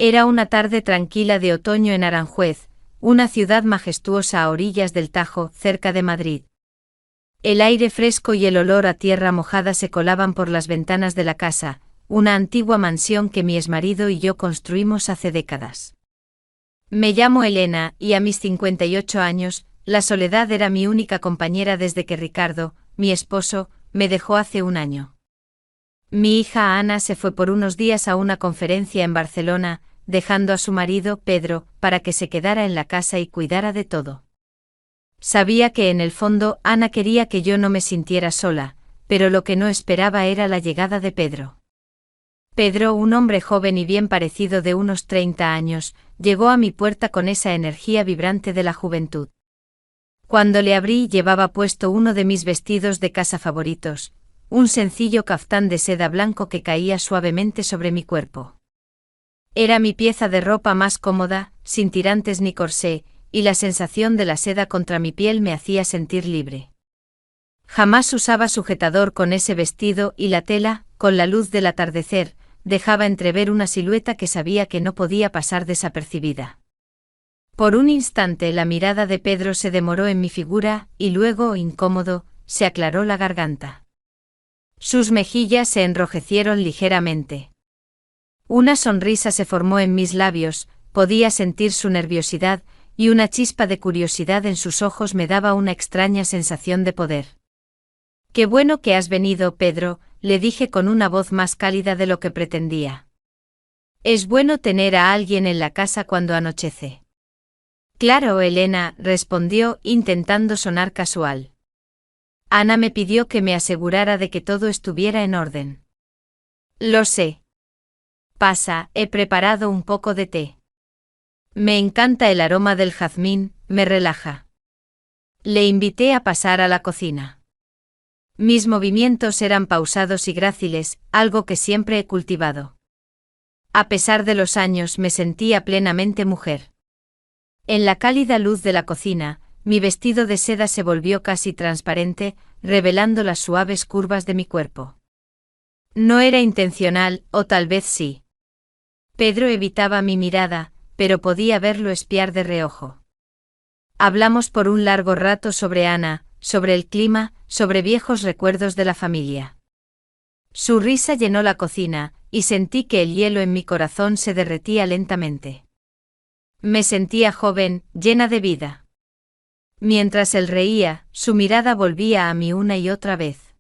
Era una tarde tranquila de otoño en Aranjuez, una ciudad majestuosa a orillas del Tajo, cerca de Madrid. El aire fresco y el olor a tierra mojada se colaban por las ventanas de la casa, una antigua mansión que mi exmarido y yo construimos hace décadas. Me llamo Elena y a mis 58 años, la soledad era mi única compañera desde que Ricardo, mi esposo, me dejó hace un año. Mi hija Ana se fue por unos días a una conferencia en Barcelona, dejando a su marido, Pedro, para que se quedara en la casa y cuidara de todo. Sabía que en el fondo Ana quería que yo no me sintiera sola, pero lo que no esperaba era la llegada de Pedro. Pedro, un hombre joven y bien parecido de unos 30 años, llegó a mi puerta con esa energía vibrante de la juventud. Cuando le abrí llevaba puesto uno de mis vestidos de casa favoritos, un sencillo caftán de seda blanco que caía suavemente sobre mi cuerpo. Era mi pieza de ropa más cómoda, sin tirantes ni corsé, y la sensación de la seda contra mi piel me hacía sentir libre. Jamás usaba sujetador con ese vestido y la tela, con la luz del atardecer, dejaba entrever una silueta que sabía que no podía pasar desapercibida. Por un instante la mirada de Pedro se demoró en mi figura y luego, incómodo, se aclaró la garganta. Sus mejillas se enrojecieron ligeramente. Una sonrisa se formó en mis labios, podía sentir su nerviosidad, y una chispa de curiosidad en sus ojos me daba una extraña sensación de poder. «Qué bueno que has venido, Pedro», le dije con una voz más cálida de lo que pretendía. «Es bueno tener a alguien en la casa cuando anochece». «Claro, Elena», respondió, intentando sonar casual. «Ana me pidió que me asegurara de que todo estuviera en orden». «Lo sé. Pasa, he preparado un poco de té». «Me encanta el aroma del jazmín, me relaja». Le invité a pasar a la cocina. Mis movimientos eran pausados y gráciles, algo que siempre he cultivado. A pesar de los años me sentía plenamente mujer. En la cálida luz de la cocina, mi vestido de seda se volvió casi transparente, revelando las suaves curvas de mi cuerpo. No era intencional, o tal vez sí. Pedro evitaba mi mirada, pero podía verlo espiar de reojo. Hablamos por un largo rato sobre Ana, sobre el clima, sobre viejos recuerdos de la familia. Su risa llenó la cocina, y sentí que el hielo en mi corazón se derretía lentamente. Me sentía joven, llena de vida. Mientras él reía, su mirada volvía a mí una y otra vez.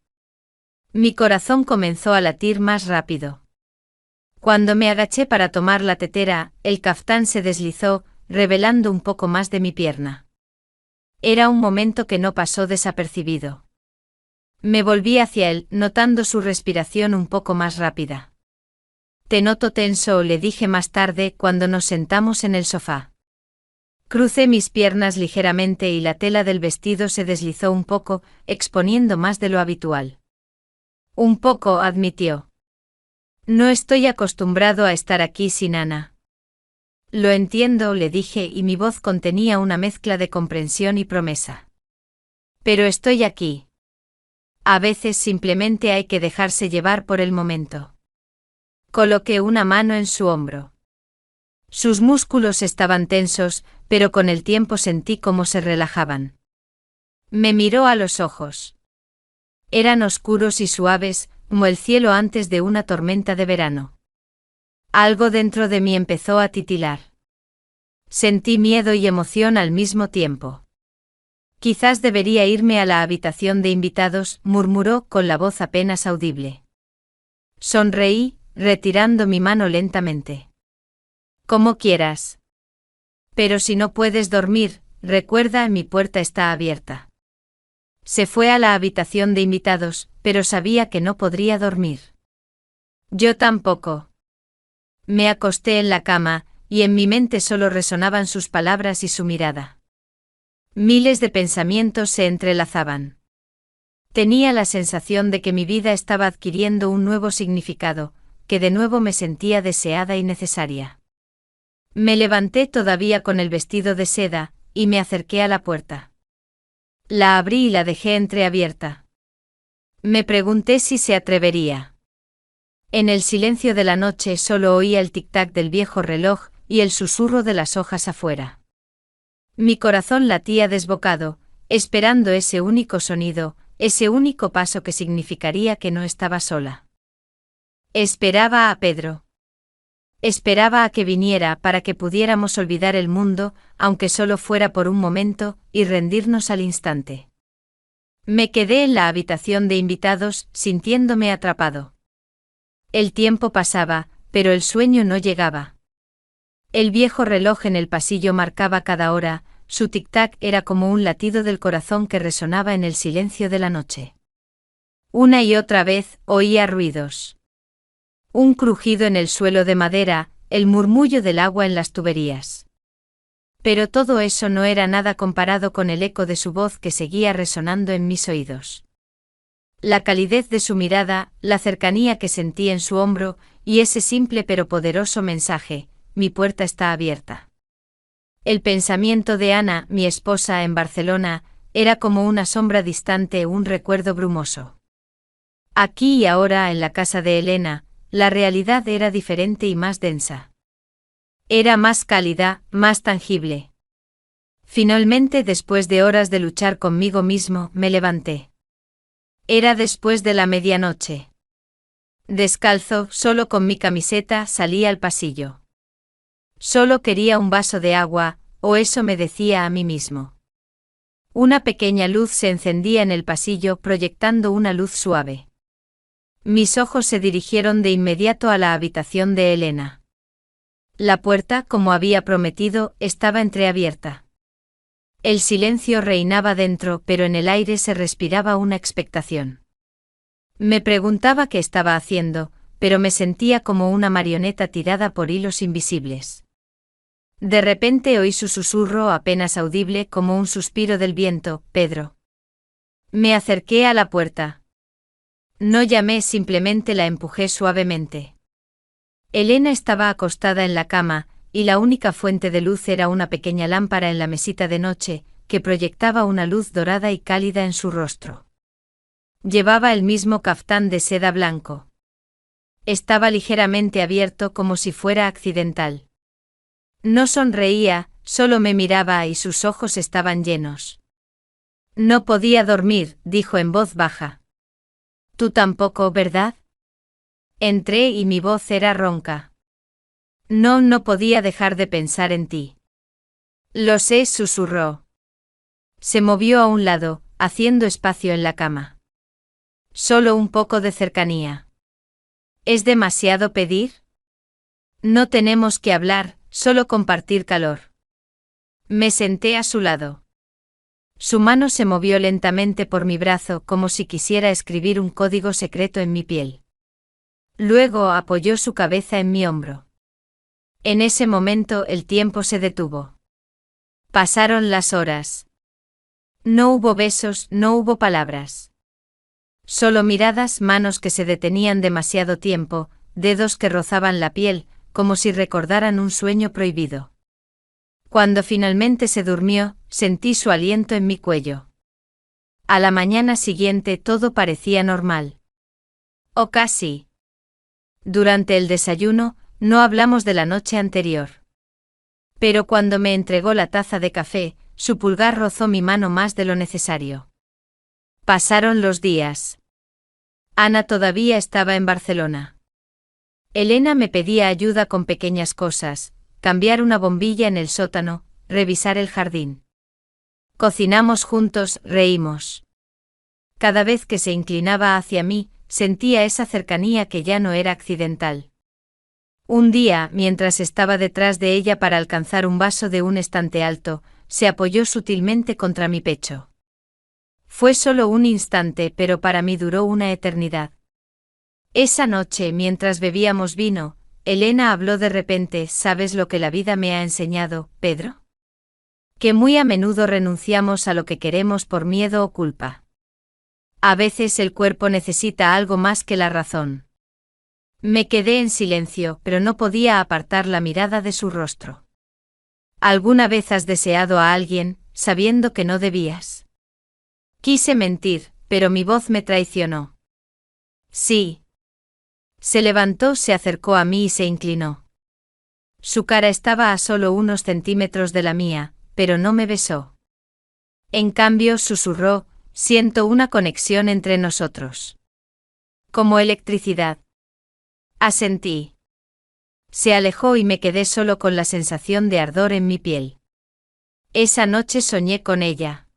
Mi corazón comenzó a latir más rápido. Cuando me agaché para tomar la tetera, el caftán se deslizó, revelando un poco más de mi pierna. Era un momento que no pasó desapercibido. Me volví hacia él, notando su respiración un poco más rápida. «Te noto tenso», le dije más tarde cuando nos sentamos en el sofá. Crucé mis piernas ligeramente y la tela del vestido se deslizó un poco, exponiendo más de lo habitual. «Un poco», admitió. «No estoy acostumbrado a estar aquí sin Ana». «Lo entiendo», le dije y mi voz contenía una mezcla de comprensión y promesa. «Pero estoy aquí. A veces simplemente hay que dejarse llevar por el momento». Coloqué una mano en su hombro. Sus músculos estaban tensos, pero con el tiempo sentí cómo se relajaban. Me miró a los ojos. Eran oscuros y suaves, como el cielo antes de una tormenta de verano. Algo dentro de mí empezó a titilar. Sentí miedo y emoción al mismo tiempo. «Quizás debería irme a la habitación de invitados», murmuró con la voz apenas audible. Sonreí, retirando mi mano lentamente. «Como quieras. Pero si no puedes dormir, recuerda, mi puerta está abierta». Se fue a la habitación de invitados, pero sabía que no podría dormir. Yo tampoco. Me acosté en la cama, y en mi mente solo resonaban sus palabras y su mirada. Miles de pensamientos se entrelazaban. Tenía la sensación de que mi vida estaba adquiriendo un nuevo significado, que de nuevo me sentía deseada y necesaria. Me levanté todavía con el vestido de seda, y me acerqué a la puerta. La abrí y la dejé entreabierta. Me pregunté si se atrevería. En el silencio de la noche solo oía el tic-tac del viejo reloj y el susurro de las hojas afuera. Mi corazón latía desbocado, esperando ese único sonido, ese único paso que significaría que no estaba sola. Esperaba a Pedro. Esperaba a que viniera para que pudiéramos olvidar el mundo, aunque solo fuera por un momento, y rendirnos al instante. Me quedé en la habitación de invitados, sintiéndome atrapado. El tiempo pasaba, pero el sueño no llegaba. El viejo reloj en el pasillo marcaba cada hora, su tic-tac era como un latido del corazón que resonaba en el silencio de la noche. Una y otra vez oía ruidos. Un crujido en el suelo de madera, el murmullo del agua en las tuberías. Pero todo eso no era nada comparado con el eco de su voz que seguía resonando en mis oídos. La calidez de su mirada, la cercanía que sentí en su hombro, y ese simple pero poderoso mensaje: mi puerta está abierta. El pensamiento de Ana, mi esposa en Barcelona, era como una sombra distante, un recuerdo brumoso. Aquí y ahora, en la casa de Elena, la realidad era diferente y más densa. Era más cálida, más tangible. Finalmente, después de horas de luchar conmigo mismo, me levanté. Era después de la medianoche. Descalzo, solo con mi camiseta, salí al pasillo. Solo quería un vaso de agua, o eso me decía a mí mismo. Una pequeña luz se encendía en el pasillo, proyectando una luz suave. Mis ojos se dirigieron de inmediato a la habitación de Elena. La puerta, como había prometido, estaba entreabierta. El silencio reinaba dentro, pero en el aire se respiraba una expectación. Me preguntaba qué estaba haciendo, pero me sentía como una marioneta tirada por hilos invisibles. De repente oí su susurro apenas audible como un suspiro del viento: Pedro. Me acerqué a la puerta. No llamé, simplemente la empujé suavemente. Elena estaba acostada en la cama, y la única fuente de luz era una pequeña lámpara en la mesita de noche, que proyectaba una luz dorada y cálida en su rostro. Llevaba el mismo caftán de seda blanco. Estaba ligeramente abierto, como si fuera accidental. No sonreía, solo me miraba y sus ojos estaban llenos. No podía dormir, dijo en voz baja. Tú tampoco, ¿verdad? Entré y mi voz era ronca. No podía dejar de pensar en ti. Lo sé, susurró. Se movió a un lado, haciendo espacio en la cama. Solo un poco de cercanía. ¿Es demasiado pedir? No tenemos que hablar, solo compartir calor. Me senté a su lado. Su mano se movió lentamente por mi brazo, como si quisiera escribir un código secreto en mi piel. Luego apoyó su cabeza en mi hombro. En ese momento el tiempo se detuvo. Pasaron las horas. No hubo besos, no hubo palabras. Solo miradas, manos que se detenían demasiado tiempo, dedos que rozaban la piel, como si recordaran un sueño prohibido. Cuando finalmente se durmió, sentí su aliento en mi cuello. A la mañana siguiente todo parecía normal. O casi. Durante el desayuno, no hablamos de la noche anterior. Pero cuando me entregó la taza de café, su pulgar rozó mi mano más de lo necesario. Pasaron los días. Ana todavía estaba en Barcelona. Elena me pedía ayuda con pequeñas cosas: cambiar una bombilla en el sótano, revisar el jardín. Cocinamos juntos, reímos. Cada vez que se inclinaba hacia mí, sentía esa cercanía que ya no era accidental. Un día, mientras estaba detrás de ella para alcanzar un vaso de un estante alto, se apoyó sutilmente contra mi pecho. Fue solo un instante, pero para mí duró una eternidad. Esa noche, mientras bebíamos vino, Elena habló de repente: ¿sabes lo que la vida me ha enseñado, Pedro? Que muy a menudo renunciamos a lo que queremos por miedo o culpa. A veces el cuerpo necesita algo más que la razón. Me quedé en silencio, pero no podía apartar la mirada de su rostro. ¿Alguna vez has deseado a alguien, sabiendo que no debías? Quise mentir, pero mi voz me traicionó. Sí. Se levantó, se acercó a mí y se inclinó. Su cara estaba a solo unos centímetros de la mía, pero no me besó. En cambio, susurró: siento una conexión entre nosotros. Como electricidad. Asentí. Se alejó y me quedé solo con la sensación de ardor en mi piel. Esa noche soñé con ella.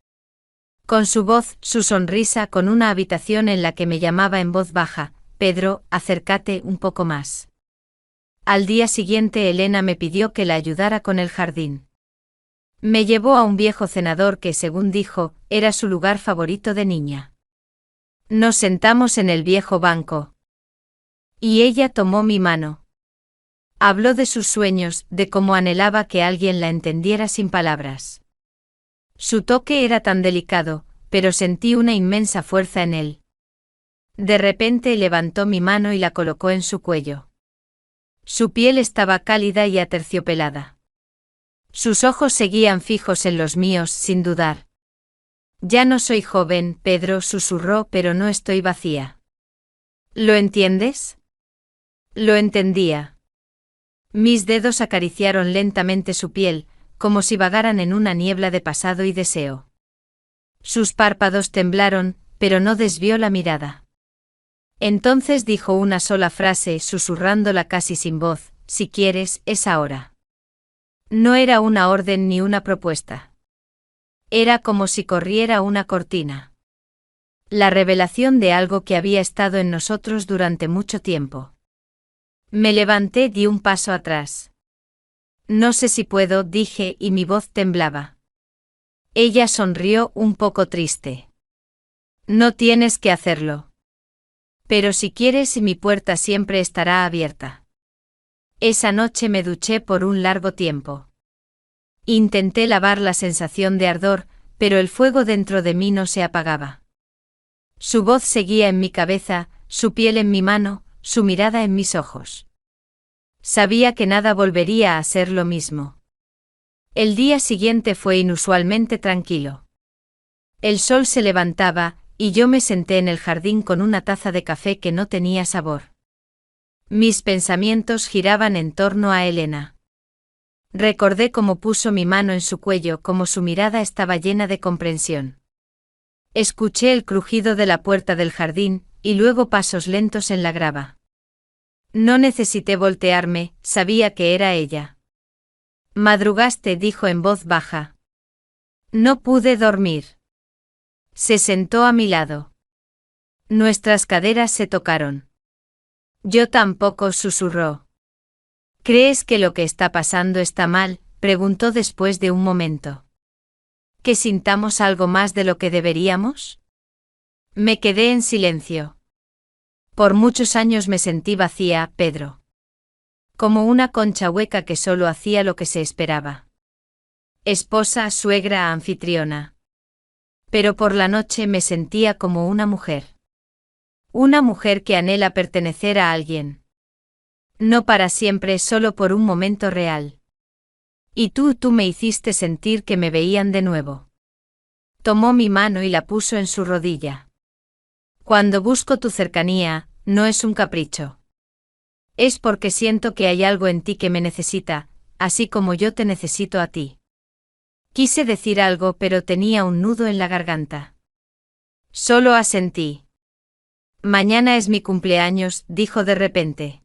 Con su voz, su sonrisa, con una habitación en la que me llamaba en voz baja: Pedro, acércate un poco más. Al día siguiente Elena me pidió que la ayudara con el jardín. Me llevó a un viejo cenador que, según dijo, era su lugar favorito de niña. Nos sentamos en el viejo banco. Y ella tomó mi mano. Habló de sus sueños, de cómo anhelaba que alguien la entendiera sin palabras. Su toque era tan delicado, pero sentí una inmensa fuerza en él. De repente levantó mi mano y la colocó en su cuello. Su piel estaba cálida y aterciopelada. Sus ojos seguían fijos en los míos, sin dudar. Ya no soy joven, Pedro, susurró, pero no estoy vacía. ¿Lo entiendes? Lo entendía. Mis dedos acariciaron lentamente su piel, como si vagaran en una niebla de pasado y deseo. Sus párpados temblaron, pero no desvió la mirada. Entonces dijo una sola frase, susurrándola casi sin voz: si quieres, es ahora. No era una orden ni una propuesta. Era como si corriera una cortina. La revelación de algo que había estado en nosotros durante mucho tiempo. Me levanté, di un paso atrás. No sé si puedo, dije, y mi voz temblaba. Ella sonrió, un poco triste. No tienes que hacerlo. Pero si quieres, mi puerta siempre estará abierta. Esa noche me duché por un largo tiempo. Intenté lavar la sensación de ardor, pero el fuego dentro de mí no se apagaba. Su voz seguía en mi cabeza, su piel en mi mano, su mirada en mis ojos. Sabía que nada volvería a ser lo mismo. El día siguiente fue inusualmente tranquilo. El sol se levantaba, y yo me senté en el jardín con una taza de café que no tenía sabor. Mis pensamientos giraban en torno a Elena. Recordé cómo puso mi mano en su cuello, cómo su mirada estaba llena de comprensión. Escuché el crujido de la puerta del jardín, y luego pasos lentos en la grava. No necesité voltearme, sabía que era ella. Madrugaste, dijo en voz baja. No pude dormir. Se sentó a mi lado. Nuestras caderas se tocaron. Yo tampoco, susurró. ¿Crees que lo que está pasando está mal?, preguntó después de un momento. ¿Que sintamos algo más de lo que deberíamos? Me quedé en silencio. Por muchos años me sentí vacía, Pedro. Como una concha hueca que solo hacía lo que se esperaba. Esposa, suegra, anfitriona. Pero por la noche me sentía como una mujer. Una mujer que anhela pertenecer a alguien. No para siempre, solo por un momento real. Y tú me hiciste sentir que me veían de nuevo. Tomó mi mano y la puso en su rodilla. Cuando busco tu cercanía, no es un capricho. Es porque siento que hay algo en ti que me necesita, así como yo te necesito a ti. Quise decir algo, pero tenía un nudo en la garganta. Solo asentí. Mañana es mi cumpleaños, dijo de repente.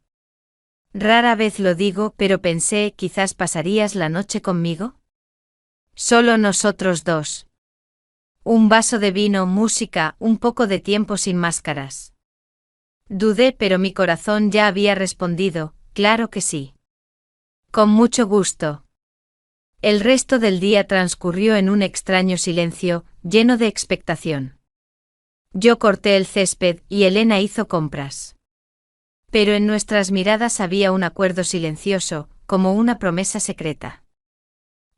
Rara vez lo digo, pero pensé, quizás pasarías la noche conmigo. Solo nosotros dos. Un vaso de vino, música, un poco de tiempo sin máscaras. Dudé, pero mi corazón ya había respondido: claro que sí. Con mucho gusto. El resto del día transcurrió en un extraño silencio, lleno de expectación. Yo corté el césped y Elena hizo compras. Pero en nuestras miradas había un acuerdo silencioso, como una promesa secreta.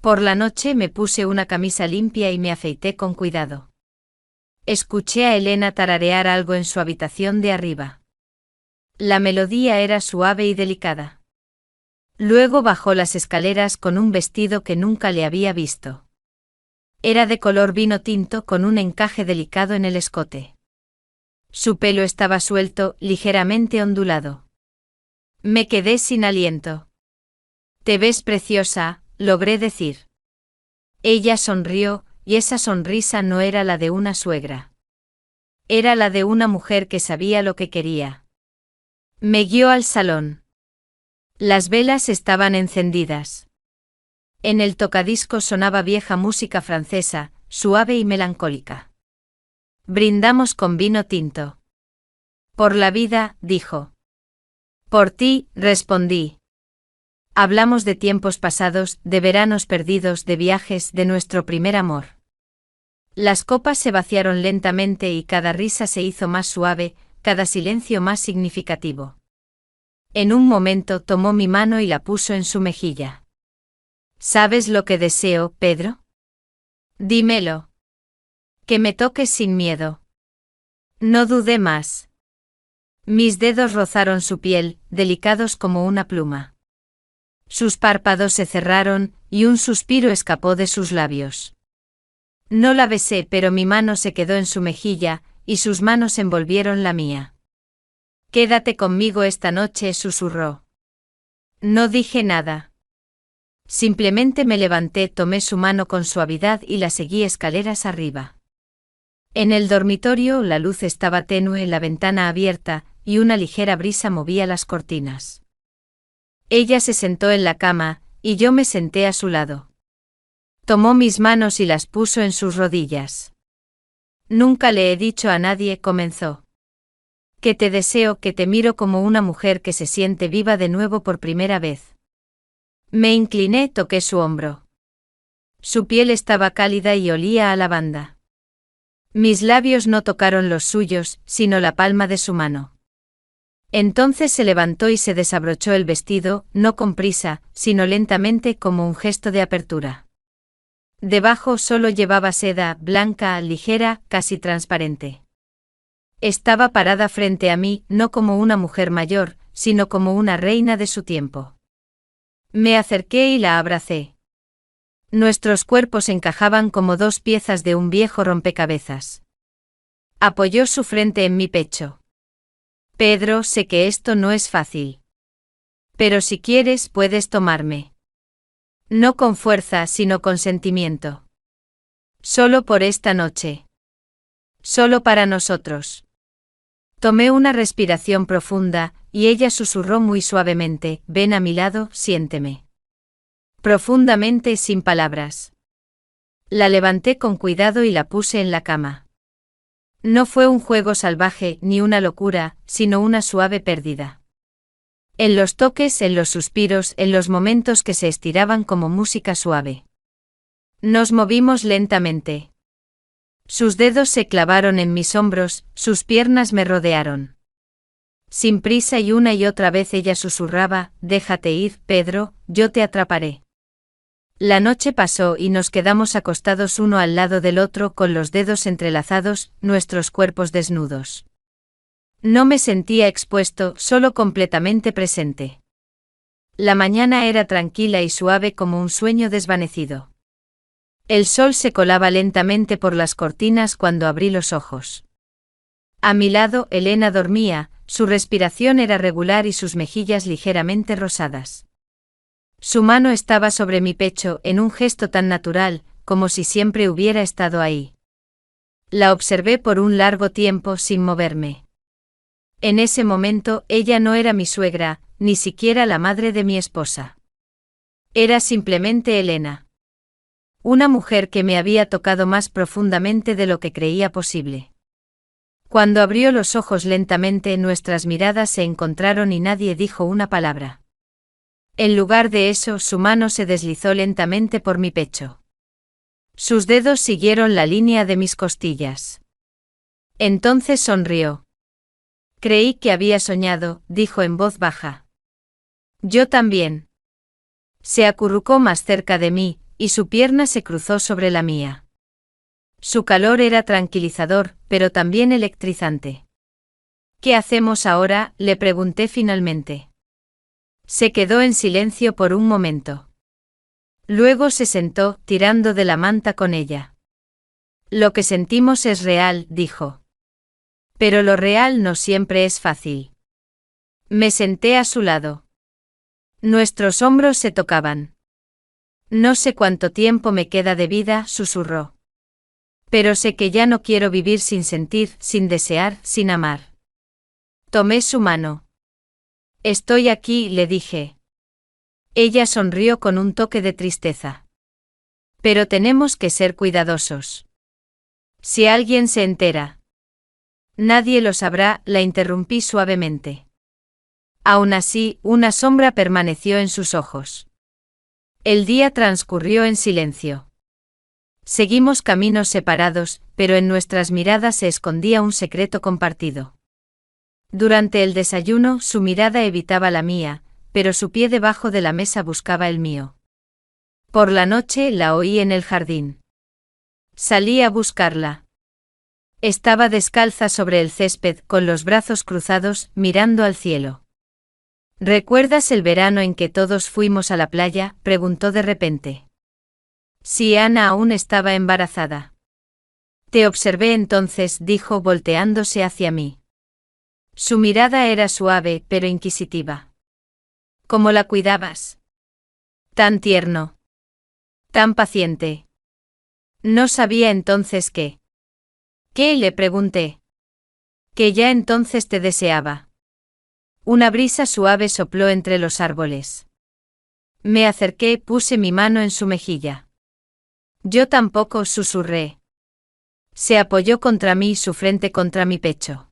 Por la noche me puse una camisa limpia y me afeité con cuidado. Escuché a Elena tararear algo en su habitación de arriba. La melodía era suave y delicada. Luego bajó las escaleras con un vestido que nunca le había visto. Era de color vino tinto con un encaje delicado en el escote. Su pelo estaba suelto, ligeramente ondulado. Me quedé sin aliento. Te ves preciosa, logré decir. Ella sonrió, y esa sonrisa no era la de una suegra. Era la de una mujer que sabía lo que quería. Me guió al salón. Las velas estaban encendidas. En el tocadiscos sonaba vieja música francesa, suave y melancólica. Brindamos con vino tinto. Por la vida, dijo. Por ti, respondí. Hablamos de tiempos pasados, de veranos perdidos, de viajes, de nuestro primer amor. Las copas se vaciaron lentamente y cada risa se hizo más suave, cada silencio más significativo. En un momento tomó mi mano y la puso en su mejilla. ¿Sabes lo que deseo, Pedro? Dímelo. Que me toques sin miedo. No dudé más. Mis dedos rozaron su piel, delicados como una pluma. Sus párpados se cerraron, y un suspiro escapó de sus labios. No la besé, pero mi mano se quedó en su mejilla, y sus manos envolvieron la mía. Quédate conmigo esta noche, susurró. No dije nada. Simplemente me levanté, tomé su mano con suavidad y la seguí escaleras arriba. En el dormitorio la luz estaba tenue, la ventana abierta, y una ligera brisa movía las cortinas. Ella se sentó en la cama, y yo me senté a su lado. Tomó mis manos y las puso en sus rodillas. Nunca le he dicho a nadie, comenzó. Que te deseo, que te miro como una mujer que se siente viva de nuevo por primera vez. Me incliné, toqué su hombro. Su piel estaba cálida y olía a lavanda. Mis labios no tocaron los suyos, sino la palma de su mano. Entonces se levantó y se desabrochó el vestido, no con prisa, sino lentamente como un gesto de apertura. Debajo solo llevaba seda, blanca, ligera, casi transparente. Estaba parada frente a mí, no como una mujer mayor, sino como una reina de su tiempo. Me acerqué y la abracé. Nuestros cuerpos encajaban como dos piezas de un viejo rompecabezas. Apoyó su frente en mi pecho. Pedro, sé que esto no es fácil. Pero si quieres, puedes tomarme. No con fuerza, sino con sentimiento. Solo por esta noche. Solo para nosotros. Tomé una respiración profunda, y ella susurró muy suavemente, ven a mi lado, siénteme. Profundamente, sin palabras. La levanté con cuidado y la puse en la cama. No fue un juego salvaje, ni una locura, sino una suave pérdida. En los toques, en los suspiros, en los momentos que se estiraban como música suave. Nos movimos lentamente. Sus dedos se clavaron en mis hombros, sus piernas me rodearon. Sin prisa y una y otra vez ella susurraba, déjate ir, Pedro, yo te atraparé. La noche pasó y nos quedamos acostados uno al lado del otro con los dedos entrelazados, nuestros cuerpos desnudos. No me sentía expuesto, solo completamente presente. La mañana era tranquila y suave como un sueño desvanecido. El sol se colaba lentamente por las cortinas cuando abrí los ojos. A mi lado, Elena dormía, su respiración era regular y sus mejillas ligeramente rosadas. Su mano estaba sobre mi pecho en un gesto tan natural, como si siempre hubiera estado ahí. La observé por un largo tiempo sin moverme. En ese momento ella no era mi suegra, ni siquiera la madre de mi esposa. Era simplemente Elena. Una mujer que me había tocado más profundamente de lo que creía posible. Cuando abrió los ojos lentamente, nuestras miradas se encontraron y nadie dijo una palabra. En lugar de eso, su mano se deslizó lentamente por mi pecho. Sus dedos siguieron la línea de mis costillas. Entonces sonrió. Creí que había soñado, dijo en voz baja. Yo también. Se acurrucó más cerca de mí, y su pierna se cruzó sobre la mía. Su calor era tranquilizador, pero también electrizante. ¿Qué hacemos ahora?, le pregunté finalmente. Se quedó en silencio por un momento. Luego se sentó, tirando de la manta con ella. Lo que sentimos es real, dijo. Pero lo real no siempre es fácil. Me senté a su lado. Nuestros hombros se tocaban. No sé cuánto tiempo me queda de vida, susurró. Pero sé que ya no quiero vivir sin sentir, sin desear, sin amar. Tomé su mano. Estoy aquí, le dije. Ella sonrió con un toque de tristeza. Pero tenemos que ser cuidadosos. Si alguien se entera. Nadie lo sabrá, la interrumpí suavemente. Aún así, una sombra permaneció en sus ojos. El día transcurrió en silencio. Seguimos caminos separados, pero en nuestras miradas se escondía un secreto compartido. Durante el desayuno, su mirada evitaba la mía, pero su pie debajo de la mesa buscaba el mío. Por la noche la oí en el jardín. Salí a buscarla. Estaba descalza sobre el césped, con los brazos cruzados, mirando al cielo. ¿Recuerdas el verano en que todos fuimos a la playa?, preguntó de repente. Si Ana aún estaba embarazada. Te observé entonces, dijo volteándose hacia mí. Su mirada era suave, pero inquisitiva. ¿Cómo la cuidabas? Tan tierno. Tan paciente. No sabía entonces qué. ¿Qué?, le pregunté. Que ya entonces te deseaba. Una brisa suave sopló entre los árboles. Me acerqué, puse mi mano en su mejilla. Yo tampoco, susurré. Se apoyó contra mí, su frente contra mi pecho.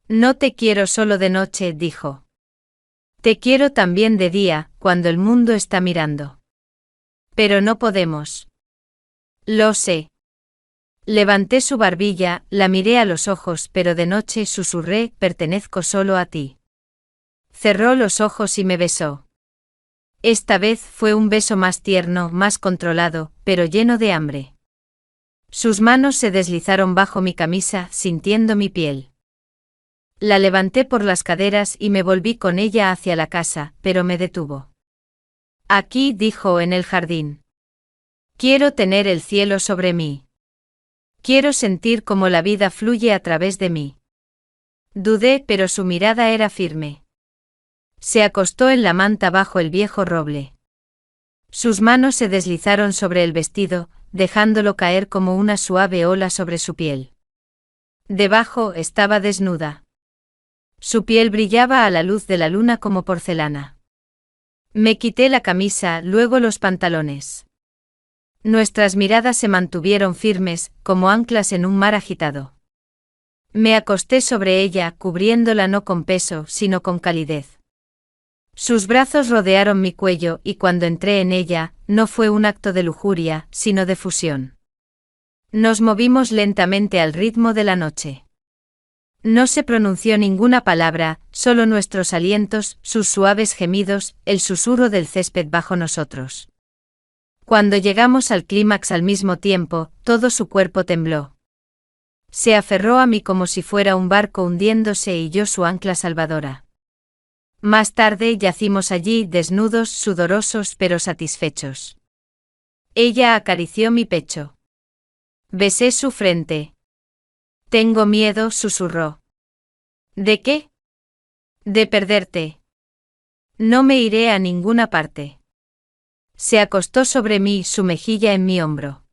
No te quiero solo de noche, dijo. Te quiero también de día, cuando el mundo está mirando. Pero no podemos. Lo sé. Levanté su barbilla, la miré a los ojos, pero de noche, susurré, pertenezco solo a ti. Cerró los ojos y me besó. Esta vez fue un beso más tierno, más controlado, pero lleno de hambre. Sus manos se deslizaron bajo mi camisa, sintiendo mi piel. La levanté por las caderas y me volví con ella hacia la casa, pero me detuvo. Aquí, dijo, en el jardín. Quiero tener el cielo sobre mí. Quiero sentir cómo la vida fluye a través de mí. Dudé, pero su mirada era firme. Se acostó en la manta bajo el viejo roble. Sus manos se deslizaron sobre el vestido, dejándolo caer como una suave ola sobre su piel. Debajo estaba desnuda. Su piel brillaba a la luz de la luna como porcelana. Me quité la camisa, luego los pantalones. Nuestras miradas se mantuvieron firmes, como anclas en un mar agitado. Me acosté sobre ella, cubriéndola no con peso, sino con calidez. Sus brazos rodearon mi cuello y cuando entré en ella, no fue un acto de lujuria, sino de fusión. Nos movimos lentamente al ritmo de la noche. No se pronunció ninguna palabra, solo nuestros alientos, sus suaves gemidos, el susurro del césped bajo nosotros. Cuando llegamos al clímax al mismo tiempo, todo su cuerpo tembló. Se aferró a mí como si fuera un barco hundiéndose y yo su ancla salvadora. Más tarde yacimos allí, desnudos, sudorosos pero satisfechos. Ella acarició mi pecho. Besé su frente. Tengo miedo, susurró. ¿De qué? De perderte. No me iré a ninguna parte. Se acostó sobre mí, su mejilla en mi hombro.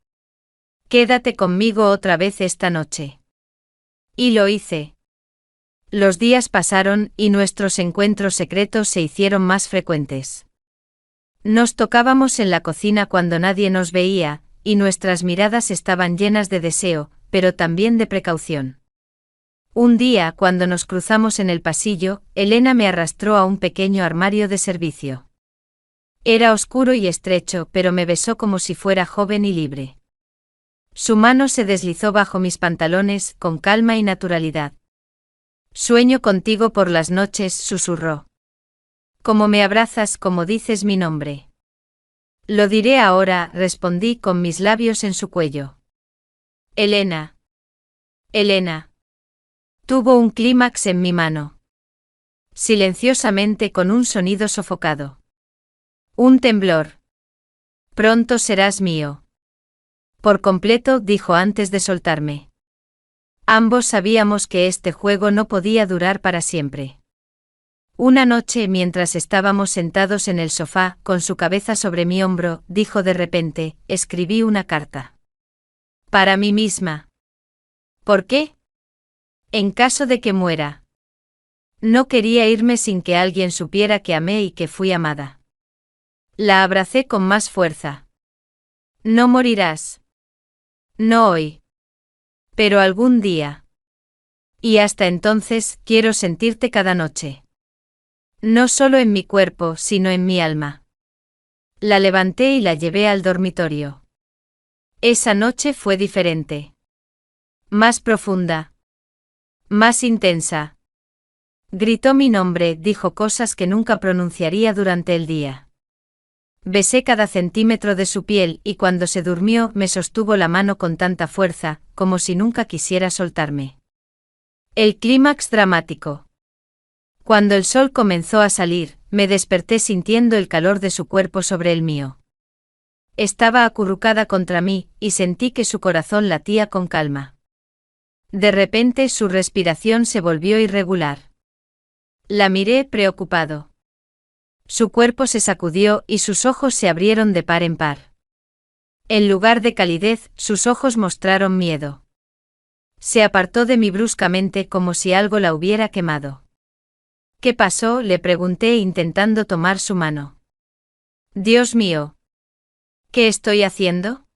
Quédate conmigo otra vez esta noche. Y lo hice. Los días pasaron y nuestros encuentros secretos se hicieron más frecuentes. Nos tocábamos en la cocina cuando nadie nos veía, y nuestras miradas estaban llenas de deseo, pero también de precaución. Un día, cuando nos cruzamos en el pasillo, Elena me arrastró a un pequeño armario de servicio. Era oscuro y estrecho, pero me besó como si fuera joven y libre. Su mano se deslizó bajo mis pantalones, con calma y naturalidad. Sueño contigo por las noches, susurró. Como me abrazas, como dices mi nombre. Lo diré ahora, respondí con mis labios en su cuello. Elena. Elena. Tuvo un clímax en mi mano. Silenciosamente, con un sonido sofocado. Un temblor. Pronto serás mío. Por completo, dijo antes de soltarme. Ambos sabíamos que este juego no podía durar para siempre. Una noche, mientras estábamos sentados en el sofá, con su cabeza sobre mi hombro, dijo de repente, escribí una carta. Para mí misma. ¿Por qué? En caso de que muera. No quería irme sin que alguien supiera que amé y que fui amada. La abracé con más fuerza. No morirás. No hoy. Pero algún día. Y hasta entonces, quiero sentirte cada noche. No solo en mi cuerpo, sino en mi alma. La levanté y la llevé al dormitorio. Esa noche fue diferente. Más profunda. Más intensa. Gritó mi nombre, dijo cosas que nunca pronunciaría durante el día. Besé cada centímetro de su piel y cuando se durmió me sostuvo la mano con tanta fuerza, como si nunca quisiera soltarme. El clímax dramático. Cuando el sol comenzó a salir, me desperté sintiendo el calor de su cuerpo sobre el mío. Estaba acurrucada contra mí, y sentí que su corazón latía con calma. De repente su respiración se volvió irregular. La miré preocupado. Su cuerpo se sacudió y sus ojos se abrieron de par en par. En lugar de calidez, sus ojos mostraron miedo. Se apartó de mí bruscamente como si algo la hubiera quemado. ¿Qué pasó?, le pregunté intentando tomar su mano. Dios mío. ¿Qué estoy haciendo?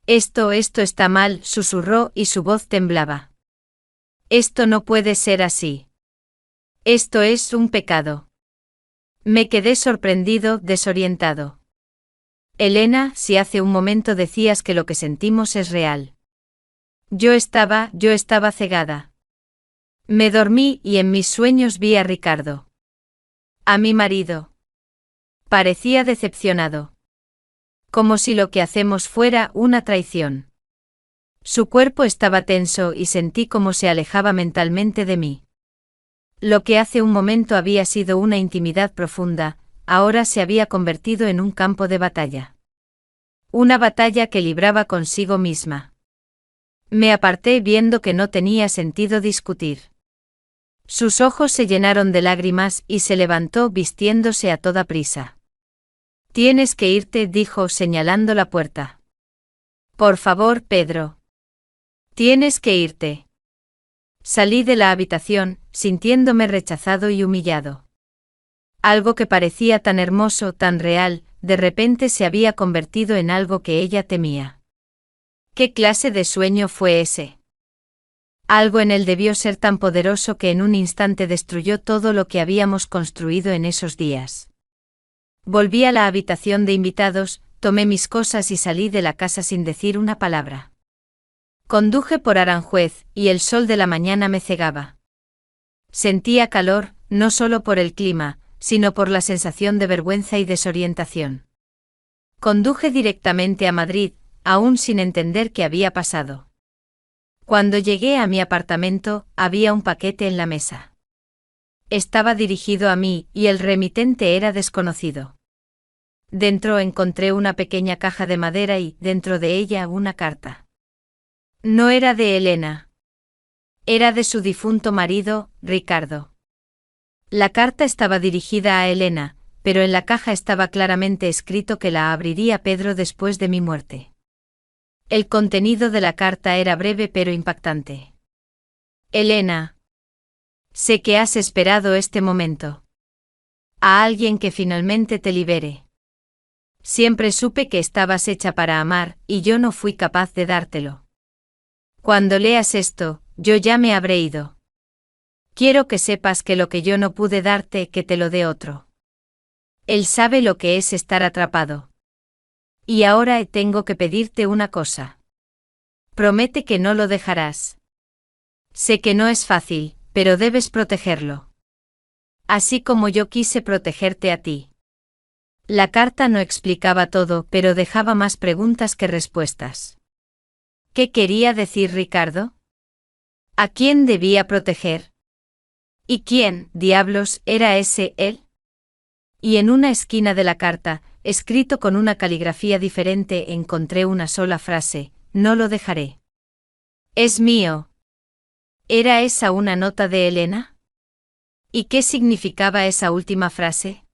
Esto está mal, susurró y su voz temblaba. Esto no puede ser así. Esto es un pecado. Me quedé sorprendido, desorientado. Elena, si hace un momento decías que lo que sentimos es real. Yo estaba cegada. Me dormí y en mis sueños vi a Ricardo. A mi marido. Parecía decepcionado. Como si lo que hacemos fuera una traición. Su cuerpo estaba tenso y sentí cómo se alejaba mentalmente de mí. Lo que hace un momento había sido una intimidad profunda, ahora se había convertido en un campo de batalla. Una batalla que libraba consigo misma. Me aparté viendo que no tenía sentido discutir. Sus ojos se llenaron de lágrimas y se levantó vistiéndose a toda prisa. Tienes que irte, dijo señalando la puerta. Por favor, Pedro. Tienes que irte. Salí de la habitación, sintiéndome rechazado y humillado. Algo que parecía tan hermoso, tan real, de repente se había convertido en algo que ella temía. ¿Qué clase de sueño fue ese? Algo en él debió ser tan poderoso que en un instante destruyó todo lo que habíamos construido en esos días. Volví a la habitación de invitados, tomé mis cosas y salí de la casa sin decir una palabra. Conduje por Aranjuez, y el sol de la mañana me cegaba. Sentía calor, no solo por el clima, sino por la sensación de vergüenza y desorientación. Conduje directamente a Madrid, aún sin entender qué había pasado. Cuando llegué a mi apartamento, había un paquete en la mesa. Estaba dirigido a mí, y el remitente era desconocido. Dentro encontré una pequeña caja de madera y, dentro de ella, una carta. No era de Elena. Era de su difunto marido, Ricardo. La carta estaba dirigida a Elena, pero en la caja estaba claramente escrito que la abriría Pedro después de mi muerte. El contenido de la carta era breve pero impactante. Elena. Sé que has esperado este momento. A alguien que finalmente te libere. Siempre supe que estabas hecha para amar, y yo no fui capaz de dártelo. Cuando leas esto, yo ya me habré ido. Quiero que sepas que lo que yo no pude darte, que te lo dé otro. Él sabe lo que es estar atrapado. Y ahora tengo que pedirte una cosa. Promete que no lo dejarás. Sé que no es fácil, pero debes protegerlo. Así como yo quise protegerte a ti. La carta no explicaba todo, pero dejaba más preguntas que respuestas. ¿Qué quería decir Ricardo? ¿A quién debía proteger? ¿Y quién, diablos, era ese él? Y en una esquina de la carta, escrito con una caligrafía diferente, encontré una sola frase: no lo dejaré. Es mío. ¿Era esa una nota de Elena? ¿Y qué significaba esa última frase?